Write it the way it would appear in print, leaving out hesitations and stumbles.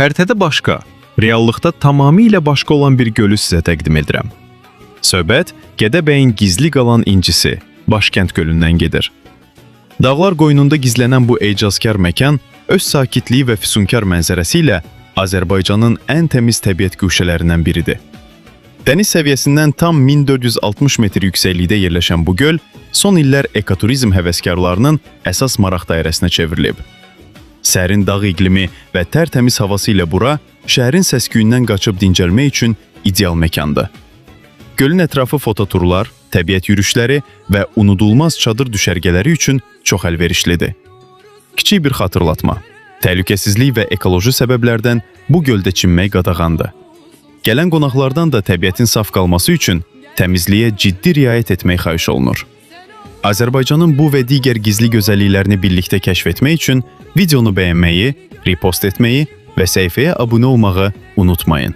Xəritədə başqa, reallıqda tamamilə başqa olan bir gölü sizə təqdim edirəm. Söhbət Gədəbəyin gizli qalan incisi, Başkənd gölündən gedir. Dağlar qoynunda gizlənən bu ecazkar məkan öz sakitliyi və füsunkar mənzərəsi ilə Azərbaycanın ən təmiz təbiət güşələrindən biridir. Dəniz səviyyəsindən tam 1460 metr yüksəklikdə yerləşən bu göl son illər ekoturizm həvəskarlarının əsas maraq dairəsinə çevrilib. Sərin dağ iqlimi və tərtəmiz havası ilə bura şəhərin səs-küyündən qaçıb dincəlmək üçün ideal məkandır. Gölün ətrafı fototurlar, təbiət yürüşləri və unudulmaz çadır düşərgələri üçün çox əlverişlidir. Kiçik bir xatırlatma. Təhlükəsizlik və ekoloji səbəblərdən bu göldə çimmək qadağandır. Gələn qonaqlardan da təbiətin saf qalması üçün təmizliyə ciddi riayət etmək xahiş olunur. Azərbaycanın bu və digər gizli gözəlliklərini birlikdə kəşf etmək üçün videonu bəyənməyi, repost etməyi və səhifəyə abunə olmağı unutmayın.